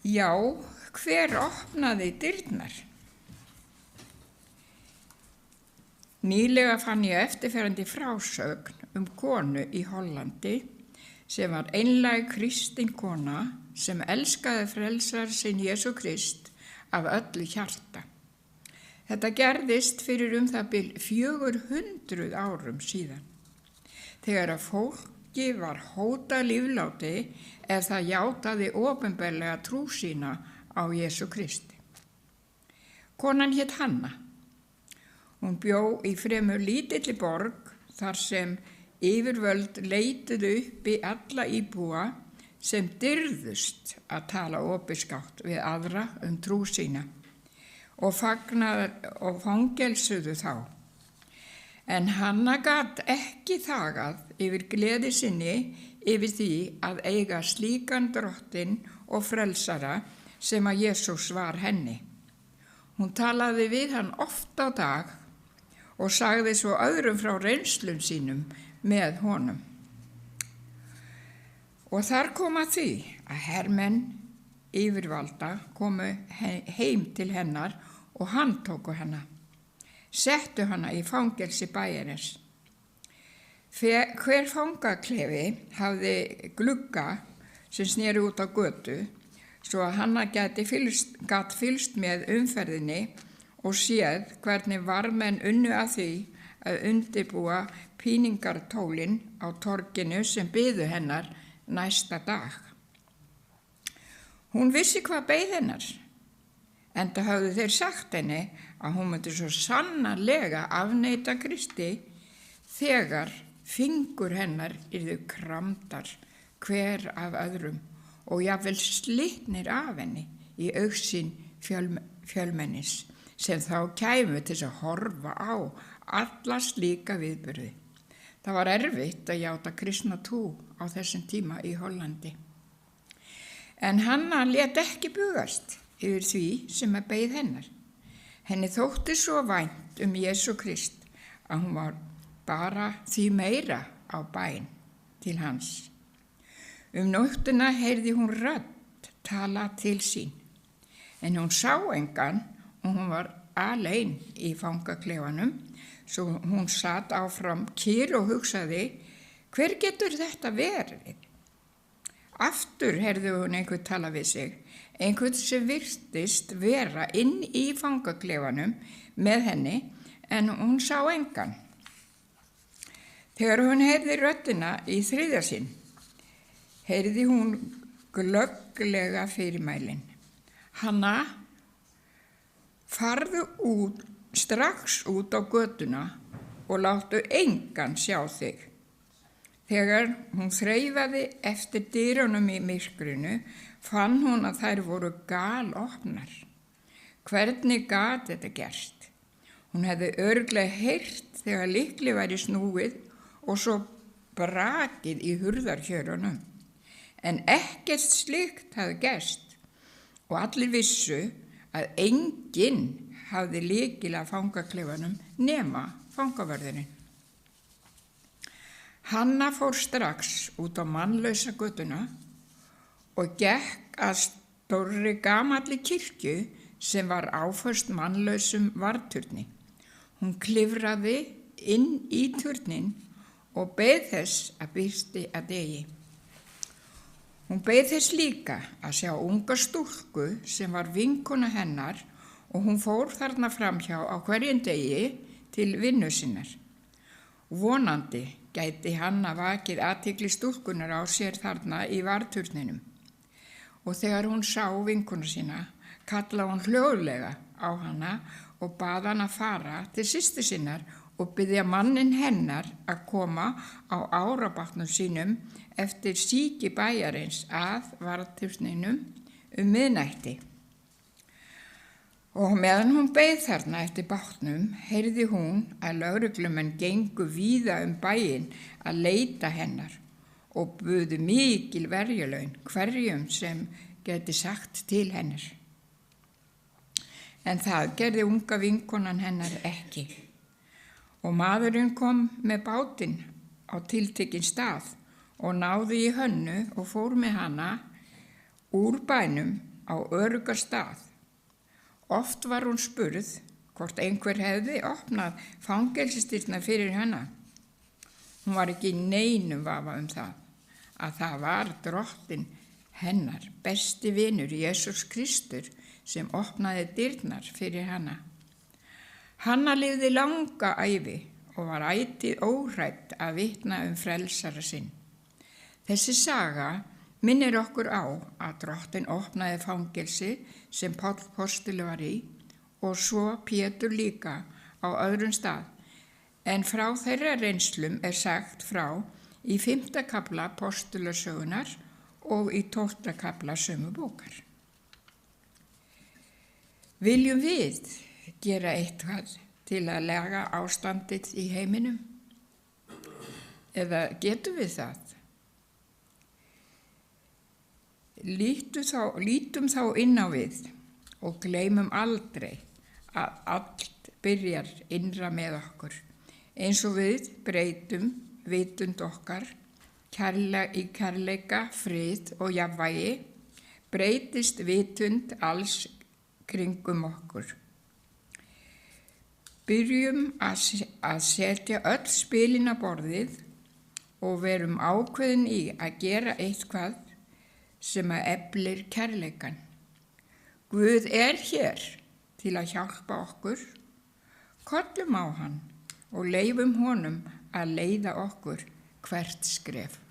Já, hver opnaði dyrnar? Nýlega fann ég eftirferandi frásögn konu í Hollandi sem var einlæg kristin kona sem elskaði frelsar sinn Jesú Krist af öllu hjarta. Þetta gerðist fyrir það bil 400 árum síðan, þegar að fólki var hótað lífláti ef það játaði opinberlega trú sína á Jesú Kristi. Konan hét Hanna. Hún bjó í fremur lítilli borg þar sem yfirvöld leituðu upp í alla íbúa sem dirðust að tala opinskátt við aðra trú sína og fangelsuðu þá. En Hanna gat ekki þagað yfir gleði sinni yfir því að eiga slíkan drottinn og frelsara sem að Jesús var henni. Hún talaði við hann oft á dag og sagði svo öðrum frá reynslum sínum með honum. Og þar kom að því að hermenn yfirvalda komu heim til hennar og handtóku hana, settu hana í fangelsi bæjarins. Hver fangaklefi hafði glugga sem sneri út á götu, svo að Hanna gat fylgst með umferðinni og séð hvernig varðmenn unnu að því að undirbúa píningartólin á torginu sem biðu hennar næsta dag. Hún vissi hvað beið hennar, enda höfðu þeir sagt henni að hún myndi svo sannarlega afneita Kristi þegar fingur hennar yrðu kramdar hver af öðrum og jafnvel slitnir af henni í augsýn fjölmennis sem þá kæmu til að horfa á alla slíka viðburði. Það var erfitt að játa kristna trú á þessum tíma í Hollandi. En Hanna lét ekki bugast yfir því sem beið hennar. Henni þótti svo vænt Jesú Krist að hún var bara því meira á bæn til hans. Nóttina heyrði hún rödd tala til sín, en hún sá engan og hún var alein í fangaklefanum, svo hún sat áfram kyrr og hugsaði, hver getur þetta verið? Aftur heyrði hún einhvern tala við sig, einhvern sem virtist vera inn í fangaklefanum með henni, en hún sá engan. Þegar hún heyrði röddina í þriðja sinn, heyrði hún glögglega fyrirmælin. Hanna, farðu strax út á götuna og láttu engan sjá þig. Þegar hún þreifaði eftir dyrunum í myrkrinu, fann hún að þær voru galopnar. Hvernig gat þetta gerst? Hún hefði örugglega heyrt þegar lykli væri snúið og svo brakið í hurðarhjörunum. En ekkert slíkt hafði gerst og allir vissu að enginn hafði lykil að fangaklefanum nema fangavörðurinn. Hanna fór strax út á mannlausa götuna og gekk að stórri gamalli kirkju sem var áföst mannlausum varðturni. Hún klifraði inn í turnin og beið þess að birti að degi. Hún beið þess líka að sjá unga stúlku sem var vinkona hennar og hún fór þarna framhjá á hverjum degi til vinnu sinnar. Vonandi gæti Hanna vakið athygli stúlkunar á sér þarna í varðturninum. Og þegar hún sá vinkonu sína, kallaði hún hljóðlega á hana og bað hana fara til systur sinnar og biðja manninn hennar að koma á árabátnum sínum eftir síki bæjarins að varðturninum miðnætti. Og meðan hún beið þarna eftir bátnum, heyrði hún að lögreglumenn gengu víða bæinn að leita hennar og buðu mikil verjalaun hverjum sem gæti sagt til hennar. En það gerði unga vinkonan hennar ekki. Og maðurinn kom með bátinn á tiltekinn stað og náði í Hönnu og fór með hana úr bænum á örugga stað. Oft var hún spurð hvort einhver hefði opnað fangelsisdyrnar fyrir hana. Hún var ekki í neinum vafa það, að það var Drottinn hennar, besti vinur Jesús Kristur, sem opnaði dyrnar fyrir hana. Hanna lifði langa ævi og var ætíð óhrædd að vitna frelsara sinn. Þessi saga minnir okkur á að Drottinn opnaði fangelsi sem Páll postuli var í og svo Pétur líka á öðrum stað, en frá þeirra reynslum sagt frá í 5. kafla Postulasögunnar og í 12. kafla sömu bókar. Viljum við gera eitthvað til að lega ástandið í heiminum? Eða getum við það? Lítum þá inn á við og gleymum aldrei að allt byrjar innra með okkur. Eins og við breytum vitund okkar í kærleika, frið og jafnvægi, breytist vitund alls kringum okkur. Byrjum að setja öll spilin á borðið og verum ákveðin í að gera eitthvað sem að eflir kærleikan. Guð hér til að hjálpa okkur. Kollum á hann og leyfum honum að leiða okkur hvert skref.